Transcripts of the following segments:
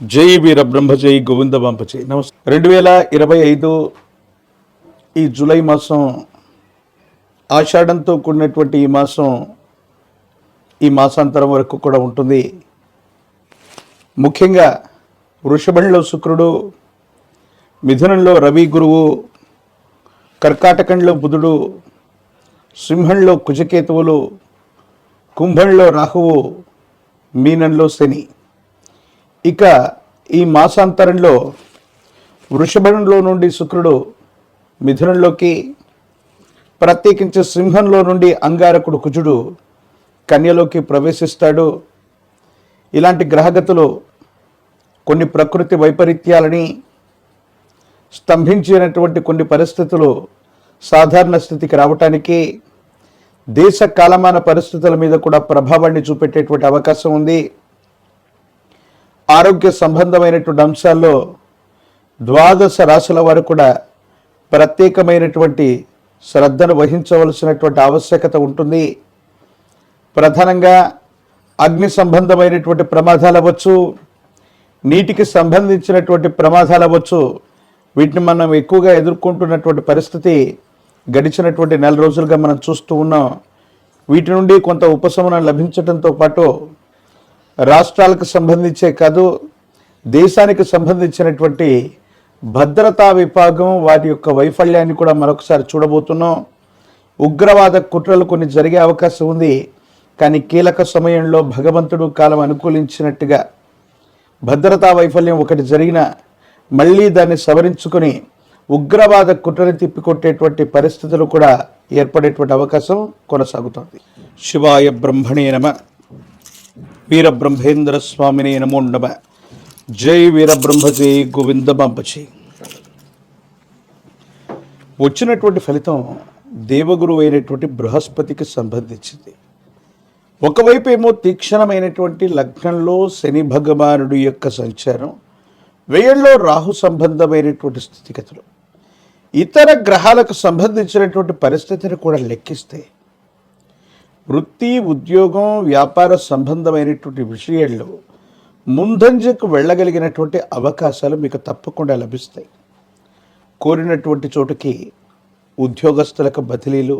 జై వీర బ్రహ్మ జై గోవింద బాంపజై. నమస్తే. 2025 ఈ జూలై మాసం, ఆషాఢంతో కూడినటువంటి ఈ మాసం, ఈ మాసాంతరం వరకు కూడా ఉంటుంది. ముఖ్యంగా వృషభంలో శుక్రుడు, మిథునంలో రవి గురువు, కర్కాటకంలో బుధుడు, సింహంలో కుజకేతువులు, కుంభంలో రాహువు, మీనంలో శని. ఇక ఈ మాసాంతరంలో వృషభంలో నుండి శుక్రుడు మిథునంలోకి, ప్రత్యేకించి సింహంలో నుండి అంగారకుడు కుజుడు కన్యలోకి ప్రవేశిస్తాడు. ఇలాంటి గ్రహగతులు కొన్ని ప్రకృతి వైపరీత్యాలని, స్తంభించినటువంటి కొన్ని పరిస్థితులు సాధారణ స్థితికి రావటానికి, దేశ కాలమాన పరిస్థితుల మీద కూడా ప్రభావాన్ని చూపెట్టేటువంటి అవకాశం ఉంది. ఆరోగ్య సంబంధమైనటువంటి అంశాల్లో 12 రాశుల వారు కూడా ప్రత్యేకమైనటువంటి శ్రద్ధను వహించవలసినటువంటి ఆవశ్యకత ఉంటుంది. ప్రధానంగా అగ్ని సంబంధమైనటువంటి ప్రమాదాలు అవ్వచ్చు, నీటికి సంబంధించినటువంటి ప్రమాదాలు అవ్వచ్చు. వీటిని మనం ఎక్కువగా ఎదుర్కొంటున్నటువంటి పరిస్థితి గడిచినటువంటి 4 రోజులుగా మనం చూస్తూ ఉన్నాం. వీటి నుండి కొంత ఉపశమనం లభించడంతో పాటు రాష్ట్రాలకు సంబంధించే కాదు, దేశానికి సంబంధించినటువంటి భద్రతా విభాగం వాటి యొక్క వైఫల్యాన్ని కూడా మరొకసారి చూడబోతున్నాం. ఉగ్రవాద కుట్రలు కొన్ని జరిగే అవకాశం ఉంది. కానీ కీలక సమయంలో భగవంతుడు కాలం అనుకూలించినట్టుగా భద్రతా వైఫల్యం ఒకటి జరిగిన మళ్ళీ దాన్ని సవరించుకొని ఉగ్రవాద కుట్రని తిప్పికొట్టేటువంటి పరిస్థితులు కూడా ఏర్పడేటువంటి అవకాశం కొనసాగుతుంది. శివాయ బ్రహ్మణే నమః. వీరబ్రహ్మేంద్ర స్వామిని నమో నమః. జై వీరబ్రహ్మ జై గోవింద బాంపజై. వచ్చినటువంటి ఫలితం దేవగురువు అయినటువంటి బృహస్పతికి సంబంధించింది. ఒకవైపు ఏమో తీక్షణమైనటువంటి లగ్నంలో శని భగవానుడి యొక్క సంచారం, వ్యయంలో రాహు సంబంధమైనటువంటి స్థితిగతులు, ఇతర గ్రహాలకు సంబంధించినటువంటి పరిస్థితిని కూడా లెక్కిస్తే వృత్తి, ఉద్యోగం, వ్యాపార సంబంధమైనటువంటి విషయాల్లో ముందంజకు వెళ్ళగలిగినటువంటి అవకాశాలు మీకు తప్పకుండా లభిస్తాయి. కోరినటువంటి చోటుకి ఉద్యోగస్తులకు బదిలీలు,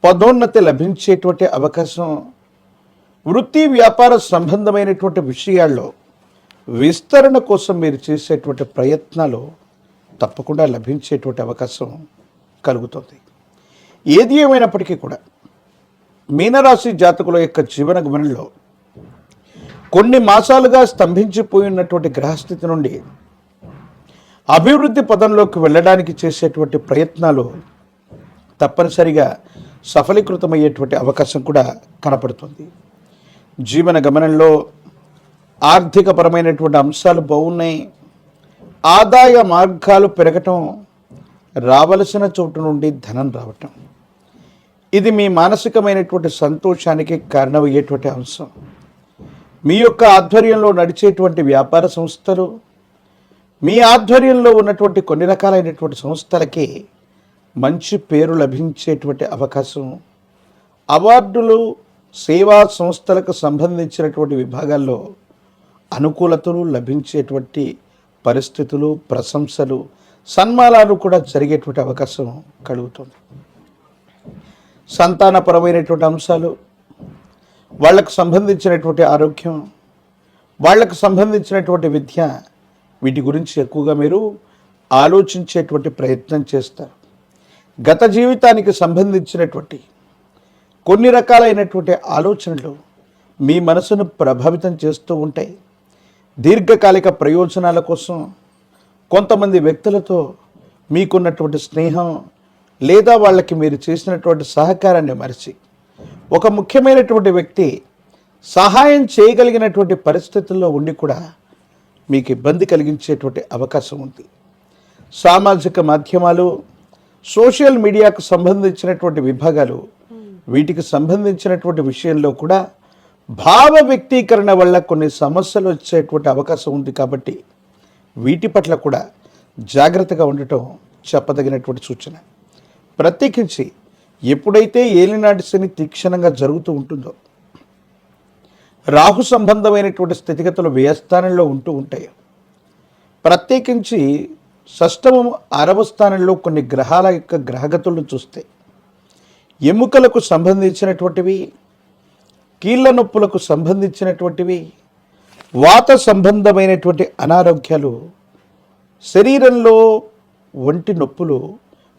పదోన్నతి లభించేటువంటి అవకాశం, వృత్తి వ్యాపార సంబంధమైనటువంటి విషయాల్లో విస్తరణ కోసం మీరు చేసేటువంటి ప్రయత్నాలు తప్పకుండా లభించేటువంటి అవకాశం కలుగుతుంది. ఏది ఏమైనప్పటికీ కూడా మీనరాశి జాతకుల యొక్క జీవన గమనంలో కొన్ని మాసాలుగా స్తంభించిపోయినటువంటి గ్రహస్థితి నుండి అభివృద్ధి పదంలోకి వెళ్ళడానికి చేసేటువంటి ప్రయత్నాలు తప్పనిసరిగా సఫలీకృతమయ్యేటువంటి అవకాశం కూడా కనపడుతుంది. జీవన గమనంలో ఆర్థికపరమైనటువంటి అంశాలు బాగున్నాయి. ఆదాయ మార్గాలు పెరగటం, రావలసిన చోటు నుండి ధనం రావటం, ఇది మీ మానసికమైనటువంటి సంతోషానికి కారణమయ్యేటువంటి అంశం. మీ యొక్క ఆధ్వర్యంలో నడిచేటువంటి వ్యాపార సంస్థలు, మీ ఆధ్వర్యంలో ఉన్నటువంటి కొన్ని రకాలైనటువంటి సంస్థలకి మంచి పేరు లభించేటువంటి అవకాశం, అవార్డులు, సేవా సంస్థలకు సంబంధించినటువంటి విభాగాల్లో అనుకూలతలు లభించేటువంటి పరిస్థితులు, ప్రశంసలు, సన్మానాలు కూడా జరిగేటువంటి అవకాశం కలుగుతుంది. సంతానపరమైనటువంటి అంశాలు, వాళ్లకు సంబంధించినటువంటి ఆరోగ్యం, వాళ్లకు సంబంధించినటువంటి విద్య, వీటి గురించి ఎక్కువగా మీరు ఆలోచించేటువంటి ప్రయత్నం చేస్తారు. గత జీవితానికి సంబంధించినటువంటి కొన్ని రకాలైనటువంటి ఆలోచనలు మీ మనసును ప్రభావితం చేస్తూ ఉంటాయి. దీర్ఘకాలిక ప్రయోజనాల కోసం కొంతమంది వ్యక్తులతో మీకున్నటువంటి స్నేహం లేదా వాళ్ళకి మీరు చేసినటువంటి సహకారాన్ని మరిచి ఒక ముఖ్యమైనటువంటి వ్యక్తి సహాయం చేయగలిగినటువంటి పరిస్థితుల్లో ఉండి కూడా మీకు ఇబ్బంది కలిగించేటువంటి అవకాశం ఉంది. సామాజిక మాధ్యమాలు, సోషల్ మీడియాకు సంబంధించినటువంటి విభాగాలు, వీటికి సంబంధించినటువంటి విషయంలో కూడా భావ వ్యక్తీకరణ వల్ల కొన్ని సమస్యలు వచ్చేటువంటి అవకాశం ఉంది. కాబట్టి వీటి పట్ల కూడా జాగ్రత్తగా ఉండటం చెప్పదగినటువంటి సూచన. ప్రత్యేకించి ఎప్పుడైతే ఏలినాటి శని తీక్షణంగా జరుగుతూ ఉంటుందో రాహు సంబంధమైనటువంటి స్థితిగతులు వ్యయస్థానంలో ఉంటూ ఉంటాయి. ప్రత్యేకించి షష్టమం 6వ స్థానంలో కొన్ని గ్రహాల యొక్క గ్రహగతులను చూస్తే ఎముకలకు సంబంధించినటువంటివి, కీళ్ళ నొప్పులకు సంబంధించినటువంటివి, వాత సంబంధమైనటువంటి అనారోగ్యాలు, శరీరంలో ఒంటి నొప్పులు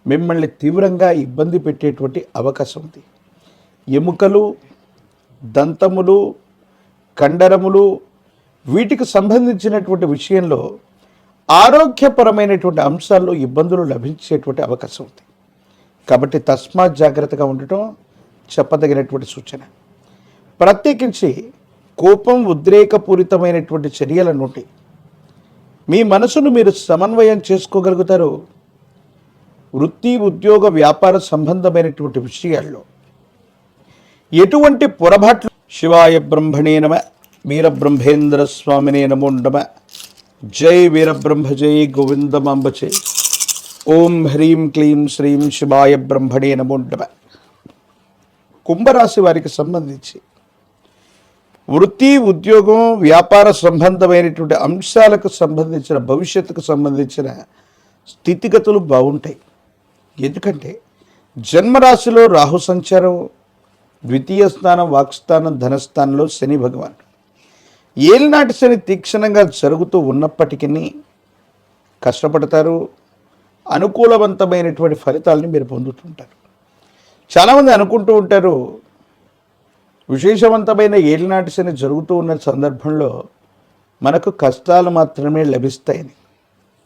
మిమ్మల్ని తీవ్రంగా ఇబ్బంది పెట్టేటువంటి అవకాశం ఉంది. ఎముకలు, దంతములు, కండరములు వీటికి సంబంధించినటువంటి విషయంలో ఆరోగ్యపరమైనటువంటి అంశాల్లో ఇబ్బందులు లభించేటువంటి అవకాశం ఉంది. కాబట్టి తస్మాత్ జాగ్రత్తగా ఉండటం చెప్పదగినటువంటి సూచన. ప్రత్యేకించి కోపం, ఉద్రేకపూరితమైనటువంటి చర్యల నుండి మీ మనసును మీరు సమన్వయం చేసుకోగలుగుతారు. వృత్తి, ఉద్యోగ, వ్యాపార సంబంధమైనటువంటి విషయాల్లో ఎటువంటి పొరపాట్లు శివాయ బ్రహ్మణే నమ, వీరబ్రహ్మేంద్ర స్వామినే నమో నమ. జై వీరబ్రహ్మ, జై గోవిందమాంబచే. ఓం హ్రీం క్లీం శ్రీం శివాయ బ్రహ్మణే నమో నమ. కుంభరాశి వారికి సంబంధించి వృత్తి, ఉద్యోగం, వ్యాపార సంబంధమైనటువంటి అంశాలకు సంబంధించిన భవిష్యత్తుకు సంబంధించిన స్థితిగతులు బాగుంటాయి. ఎందుకంటే జన్మరాశిలో రాహు సంచారం, ద్వితీయ స్థానం, వాక్స్థానం, ధనస్థానంలో శని భగవాన్. ఏలినాటి శని తీక్షణంగా జరుగుతూ ఉన్నప్పటికీ కష్టపడతారు. అనుకూలవంతమైనటువంటి ఫలితాలని మీరు పొందుతుంటారు. చాలామంది అనుకుంటూ ఉంటారు, విశేషవంతమైన ఏలినాటి శని జరుగుతూ ఉన్న సందర్భంలో మనకు కష్టాలు మాత్రమే లభిస్తాయని.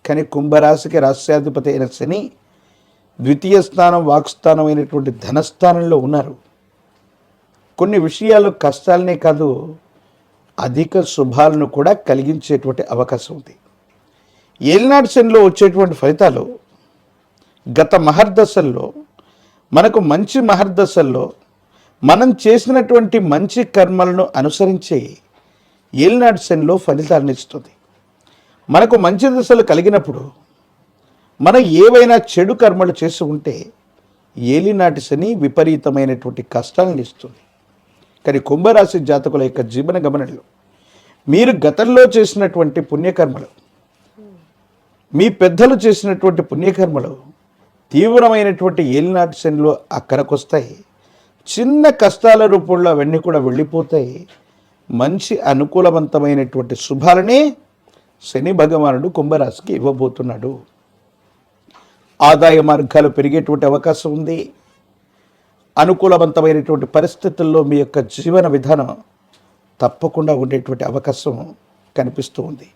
కానీ కుంభరాశికి రాశ్యాధిపతి అయిన శని ద్వితీయ స్థానం, వాక్స్థానం అయినటువంటి ధనస్థానంలో ఉన్నారు. కొన్ని విషయాలు కష్టాలనే కాదు, అధిక శుభాలను కూడా కలిగించేటువంటి అవకాశం ఉంది. ఏలినాటి శనిలో వచ్చేటువంటి ఫలితాలు గత మహర్దశల్లో మనకు మంచి మహర్దశల్లో మనం చేసినటువంటి మంచి కర్మలను అనుసరించి ఏలినాటి శనిలో ఫలితాలను ఇస్తుంది. మనకు మంచి దశలు కలిగినప్పుడు మనం ఏవైనా చెడు కర్మలు చేసి ఉంటే ఏలినాటి శని విపరీతమైనటువంటి కష్టాలను ఇస్తుంది. కానీ కుంభరాశి జాతకుల యొక్క జీవన గమనంలో మీరు గతంలో చేసినటువంటి పుణ్యకర్మలు, మీ పెద్దలు చేసినటువంటి పుణ్యకర్మలు తీవ్రమైనటువంటి ఏలినాటి శనిలో అక్కడికి వస్తాయి. చిన్న కష్టాల రూపంలో అవన్నీ కూడా వెళ్ళిపోతాయి. మంచి అనుకూలవంతమైనటువంటి శుభాలనే శని భగవానుడు కుంభరాశికి ఇవ్వబోతున్నాడు. ఆదాయ మార్గాలు పెరిగేటువంటి అవకాశం ఉంది. అనుకూలవంతమైనటువంటి పరిస్థితుల్లో మీ యొక్క జీవన విధానం తప్పకుండా ఉండేటువంటి అవకాశం కనిపిస్తూ ఉంది.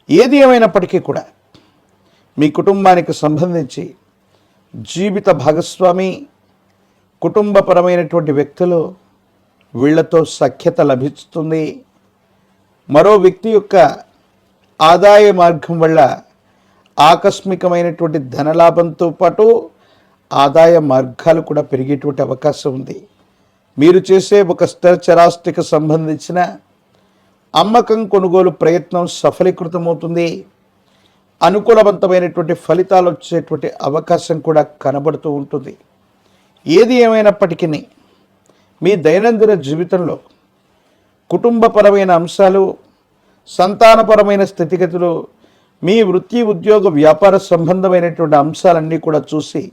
ఏది ఏమైనప్పటికీ కూడా మీ కుటుంబానికి సంబంధించి జీవిత భాగస్వామి, కుటుంబపరమైనటువంటి వ్యక్తులు, వీళ్లతో సఖ్యత లభిస్తుంది. మరో వ్యక్తి యొక్క ఆదాయ మార్గం వల్ల ఆకస్మికమైనటువంటి ధనలాభంతో పాటు ఆదాయ మార్గాలు కూడా పెరిగేటువంటి అవకాశం ఉంది. మీరు చేసే ఒక స్థిరచరాస్తికి సంబంధించిన అమ్మకం, కొనుగోలు ప్రయత్నం సఫలీకృతమవుతుంది. అనుకూలవంతమైనటువంటి ఫలితాలు వచ్చేటువంటి అవకాశం కూడా కనబడుతూ ఉంటుంది. ఏది ఏమైనప్పటికీ మీ దైనందిన జీవితంలో కుటుంబపరమైన అంశాలు, సంతానపరమైన స్థితిగతులు, మీ వృత్తి, ఉద్యోగ, వ్యాపార సంబంధమైనటువంటి అంశాలన్నీ కూడా చూసి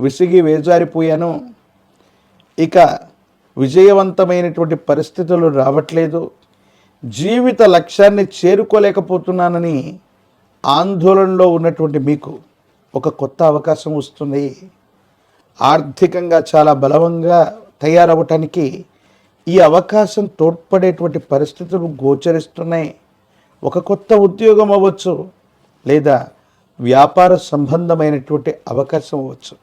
విసిగి వేజారిపోయాను, ఇక విజయవంతమైనటువంటి పరిస్థితులు రావట్లేదు, జీవిత లక్ష్యాన్ని చేరుకోలేకపోతున్నానని ఆందోళనలో ఉన్నటువంటి మీకు ఒక కొత్త అవకాశం వస్తుంది. ఆర్థికంగా చాలా బలవంగా తయారవటానికి ఈ అవకాశం తోడ్పడేటువంటి పరిస్థితులు గోచరిస్తున్నాయి. ఒక కొత్త ఉద్యోగం అవ్వచ్చు, లేదా వ్యాపార సంబంధమైనటువంటి అవకాశం అవ్వచ్చు.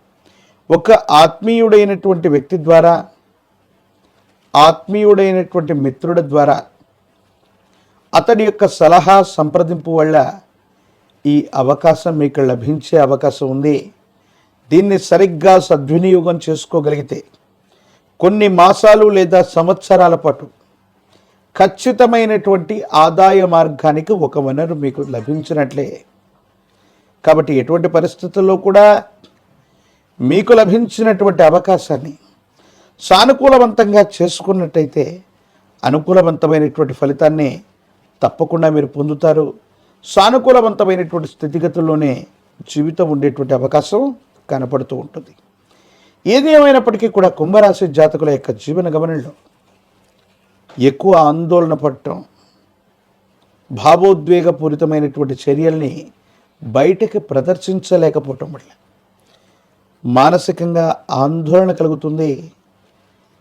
ఒక ఆత్మీయుడైనటువంటి వ్యక్తి ద్వారా, ఆత్మీయుడైనటువంటి మిత్రుడి ద్వారా, అతడి యొక్క సలహా సంప్రదింపు వల్ల ఈ అవకాశం మీకు లభించే అవకాశం ఉంది. దీన్ని సరిగ్గా సద్వినియోగం చేసుకోగలిగితే కొన్ని మాసాలు లేదా సంవత్సరాల పాటు ఖచ్చితమైనటువంటి ఆదాయ మార్గానికి ఒక వనరు మీకు లభించినట్లే. కాబట్టి ఎటువంటి పరిస్థితుల్లో కూడా మీకు లభించినటువంటి అవకాశాన్ని సానుకూలవంతంగా చేసుకున్నట్టయితే అనుకూలవంతమైనటువంటి ఫలితాన్ని తప్పకుండా మీరు పొందుతారు. సానుకూలవంతమైనటువంటి స్థితిగతుల్లోనే జీవితం ఉండేటువంటి అవకాశం కనపడుతూ ఉంటుంది. ఏది ఏమైనప్పటికీ కూడా కుంభరాశి జాతకుల యొక్క జీవన గమనంలో ఎక్కువ ఆందోళన పడటం, భావోద్వేగపూరితమైనటువంటి చర్యల్ని బయటకి ప్రదర్శించలేకపోవటం వల్ల మానసికంగా ఆందోళన కలుగుతుంది.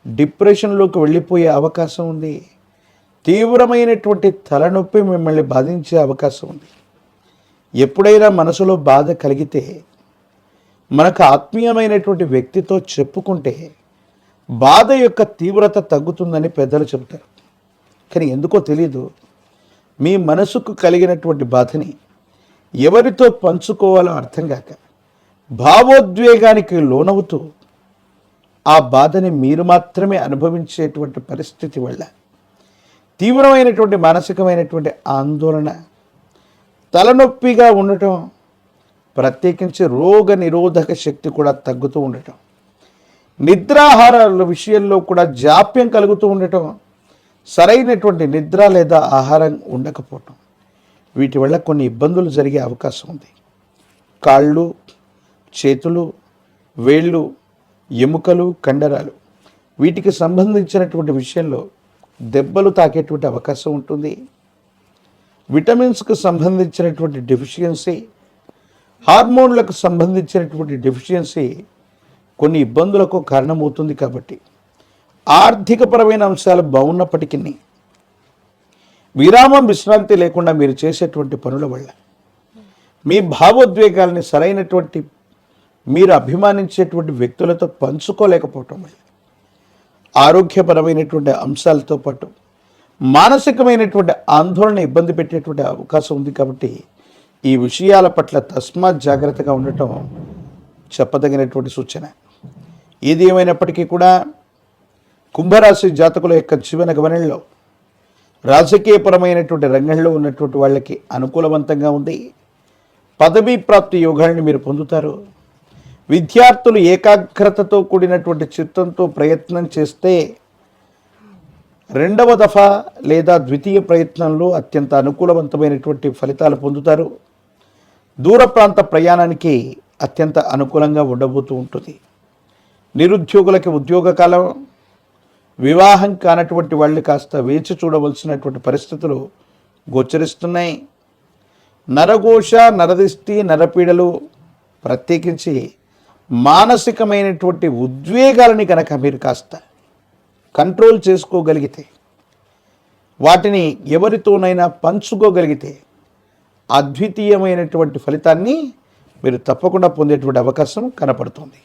డిప్రెషన్లోకి వెళ్ళిపోయే అవకాశం ఉంది. తీవ్రమైనటువంటి తలనొప్పి మిమ్మల్ని బాధించే అవకాశం ఉంది. ఎప్పుడైనా మనసులో బాధ కలిగితే మనకు ఆత్మీయమైనటువంటి వ్యక్తితో చెప్పుకుంటే బాధ యొక్క తీవ్రత తగ్గుతుందని పెద్దలు చెబుతారు. కానీ ఎందుకో తెలియదు, మీ మనసుకు కలిగినటువంటి బాధని ఎవరితో పంచుకోవాలో అర్థం కాక భావోద్వేగానికి లోనవుతూ ఆ బాధని మీరు మాత్రమే అనుభవించేటువంటి పరిస్థితి వల్ల తీవ్రమైనటువంటి మానసికమైనటువంటి ఆందోళన, తలనొప్పిగా ఉండటం, ప్రత్యేకించి రోగ నిరోధక శక్తి కూడా తగ్గుతూ ఉండటం, నిద్రాహారాల విషయంలో కూడా జాప్యం కలుగుతూ ఉండటం, సరైనటువంటి నిద్ర లేదా ఆహారం ఉండకపోవటం, వీటి వల్ల కొన్ని ఇబ్బందులు జరిగే అవకాశం ఉంది. కాళ్ళు, చేతులు, వేళ్ళు, ఎముకలు, కండరాలు వీటికి సంబంధించినటువంటి విషయంలో దెబ్బలు తాకేటువంటి అవకాశం ఉంటుంది. విటమిన్స్కు సంబంధించినటువంటి డెఫిషియన్సీ, హార్మోన్లకు సంబంధించినటువంటి డెఫిషియన్సీ కొన్ని ఇబ్బందులకు కారణమవుతుంది. కాబట్టి ఆర్థికపరమైన అంశాలు బాగున్నప్పటికీ విరామం, విశ్రాంతి లేకుండా మీరు చేసేటువంటి పనుల వల్ల మీ భావోద్వేగాల్ని సరైనటువంటి మీరు అభిమానించేటువంటి వ్యక్తులతో పంచుకోలేకపోవటం వల్ల ఆరోగ్యపరమైనటువంటి అంశాలతో పాటు మానసికమైనటువంటి ఆందోళన ఇబ్బంది పెట్టేటువంటి అవకాశం ఉంది. కాబట్టి ఈ విషయాల పట్ల తస్మాత్ జాగ్రత్తగా ఉండటం చెప్పదగినటువంటి సూచన. ఏది ఏమైనప్పటికీ కూడా కుంభరాశి జాతకుల యొక్క జీవన గమనంలో రాజకీయపరమైనటువంటి రంగంలో ఉన్నటువంటి వాళ్ళకి అనుకూలవంతంగా ఉంది. పదవీ ప్రాప్తి యోగాల్ని మీరు పొందుతారు. విద్యార్థులు ఏకాగ్రతతో కూడినటువంటి చిత్తంతో ప్రయత్నం చేస్తే రెండవ దఫా లేదా ద్వితీయ ప్రయత్నంలో అత్యంత అనుకూలవంతమైనటువంటి ఫలితాలు పొందుతారు. దూర ప్రాంత ప్రయాణానికి అత్యంత అనుకూలంగా ఉండబోతూ ఉంటుంది. నిరుద్యోగులకి ఉద్యోగ కాలం, వివాహం కానటువంటి వాళ్ళు కాస్త వేచి చూడవలసినటువంటి పరిస్థితులు గోచరిస్తున్నాయి. నరఘోష, నరదిష్టి, నరపీడలు, ప్రత్యేకించి మానసికమైనటువంటి ఉద్వేగాలని కనుక మీరు కాస్త కంట్రోల్ చేసుకోగలిగితే, వాటిని ఎవరితోనైనా పంచుకోగలిగితే అద్వితీయమైనటువంటి ఫలితాన్ని మీరు తప్పకుండా పొందేటువంటి అవకాశం కనపడుతుంది.